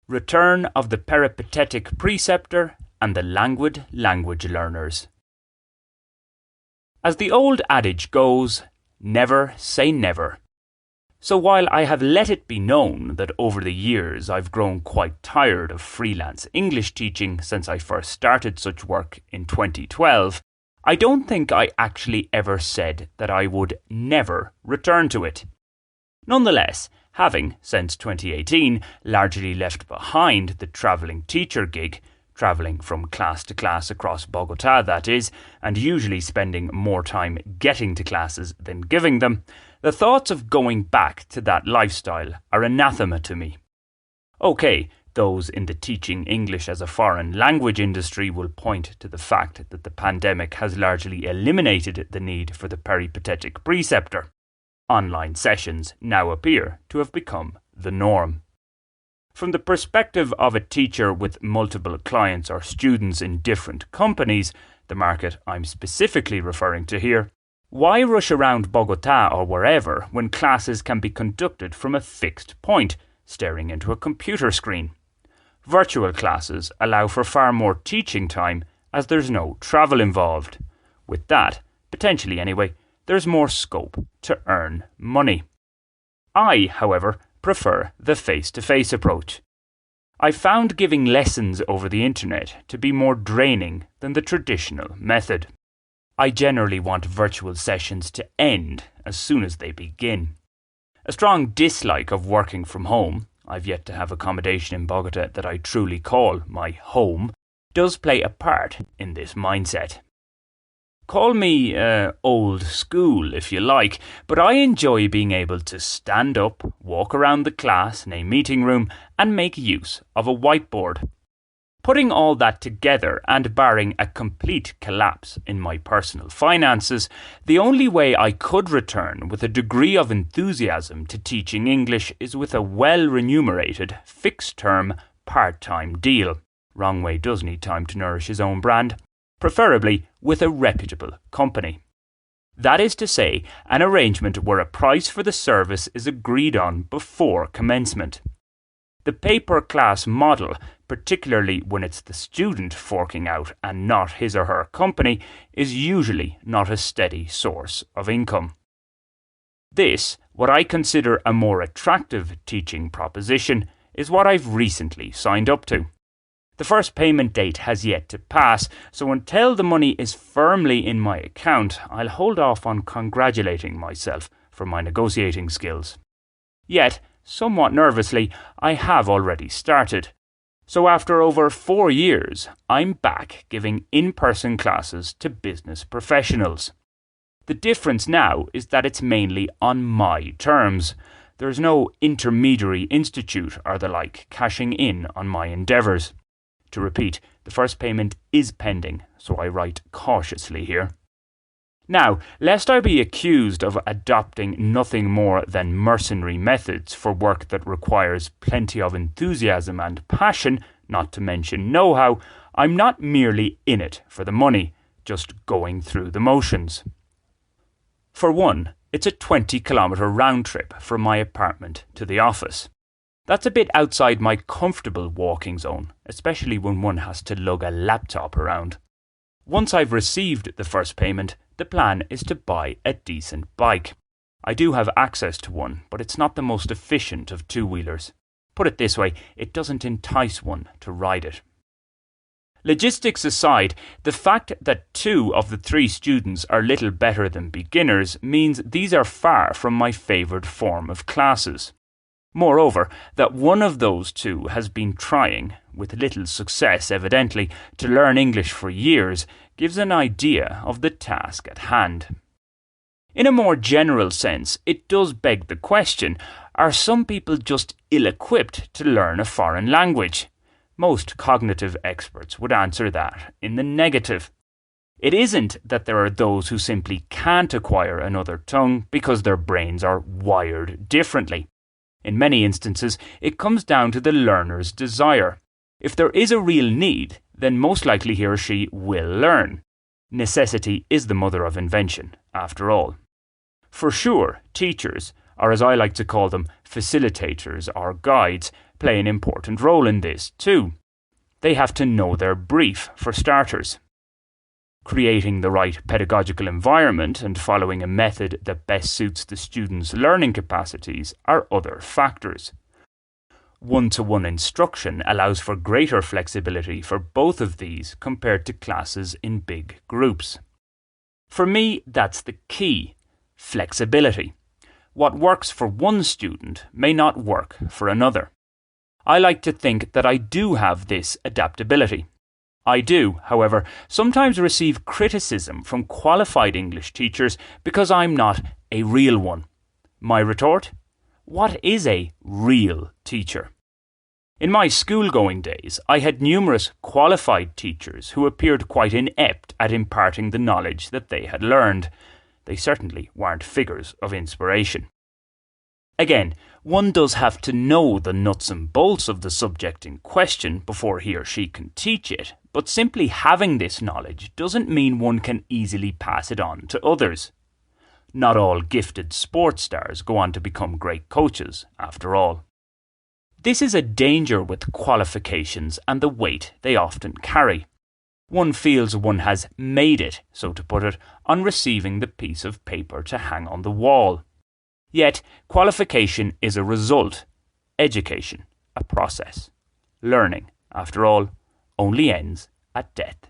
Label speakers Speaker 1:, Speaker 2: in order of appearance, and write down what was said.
Speaker 1: Return of the peripatetic preceptor and the languid language learners. As the old adage goes, never say never. So while I have let it be known that over the years I've grown quite tired of freelance English teaching since I first started such work in 2012, I don't think I actually ever said that I would never return to it. Nonetheless, having, since 2018, largely left behind the travelling teacher gig, travelling from class to class across Bogota that is, and usually spending more time getting to classes than giving them, the thoughts of going back to that lifestyle are anathema to me. Okay, those in the teaching English as a foreign language industry will point to the fact that the pandemic has largely eliminated the need for the peripatetic preceptor. Online sessions now appear to have become the norm. From the perspective of a teacher with multiple clients or students in different companies, the market I'm specifically referring to here, why rush around Bogota or wherever when classes can be conducted from a fixed point, staring into a computer screen? Virtual classes allow for far more teaching time as there's no travel involved. With that, potentially anyway, there's more scope to earn money. I, however, prefer the face-to-face approach. I found giving lessons over the internet to be more draining than the traditional method. I generally want virtual sessions to end as soon as they begin. A strong dislike of working from home, I've yet to have accommodation in Bogota that I truly call my home, does play a part in this mindset. Call me old school if you like, but I enjoy being able to stand up, walk around the class in a meeting room and make use of a whiteboard. Putting all that together and barring a complete collapse in my personal finances, the only way I could return with a degree of enthusiasm to teaching English is with a well-remunerated, fixed-term, part-time deal. Wrong way does need time to nourish his own brand. Preferably with a reputable company. That is to say, an arrangement where a price for the service is agreed on before commencement. The pay-per-class model, particularly when it's the student forking out and not his or her company, is usually not a steady source of income. This, what I consider a more attractive teaching proposition, is what I've recently signed up to. The first payment date has yet to pass, so until the money is firmly in my account, I'll hold off on congratulating myself for my negotiating skills. Yet, somewhat nervously, I have already started. So after over 4 years, I'm back giving in-person classes to business professionals. The difference now is that it's mainly on my terms. There's no intermediary institute or the like cashing in on my endeavours. To repeat, the first payment is pending, so I write cautiously here. Now, lest I be accused of adopting nothing more than mercenary methods for work that requires plenty of enthusiasm and passion, not to mention know-how, I'm not merely in it for the money, just going through the motions. For one, it's a 20-kilometre round trip from my apartment to the office. That's a bit outside my comfortable walking zone, especially when one has to lug a laptop around. Once I've received the first payment, the plan is to buy a decent bike. I do have access to one, but it's not the most efficient of two-wheelers. Put it this way, it doesn't entice one to ride it. Logistics aside, the fact that 2 of the 3 students are little better than beginners means these are far from my favoured form of classes. Moreover, that one of those 2 has been trying, with little success evidently, to learn English for years gives an idea of the task at hand. In a more general sense, it does beg the question, are some people just ill-equipped to learn a foreign language? Most cognitive experts would answer that in the negative. It isn't that there are those who simply can't acquire another tongue because their brains are wired differently. In many instances, it comes down to the learner's desire. If there is a real need, then most likely he or she will learn. Necessity is the mother of invention, after all. For sure, teachers, or as I like to call them, facilitators or guides, play an important role in this too. They have to know their brief, for starters. Creating the right pedagogical environment and following a method that best suits the student's learning capacities are other factors. One-to-one instruction allows for greater flexibility for both of these compared to classes in big groups. For me, that's the key: flexibility. What works for one student may not work for another. I like to think that I do have this adaptability. I do, however, sometimes receive criticism from qualified English teachers because I'm not a real one. My retort? What is a real teacher? In my school-going days, I had numerous qualified teachers who appeared quite inept at imparting the knowledge that they had learned. They certainly weren't figures of inspiration. Again, one does have to know the nuts and bolts of the subject in question before he or she can teach it, but simply having this knowledge doesn't mean one can easily pass it on to others. Not all gifted sports stars go on to become great coaches, after all. This is a danger with qualifications and the weight they often carry. One feels one has made it, so to put it, on receiving the piece of paper to hang on the wall. Yet, qualification is a result, education a process. Learning, after all, only ends at death.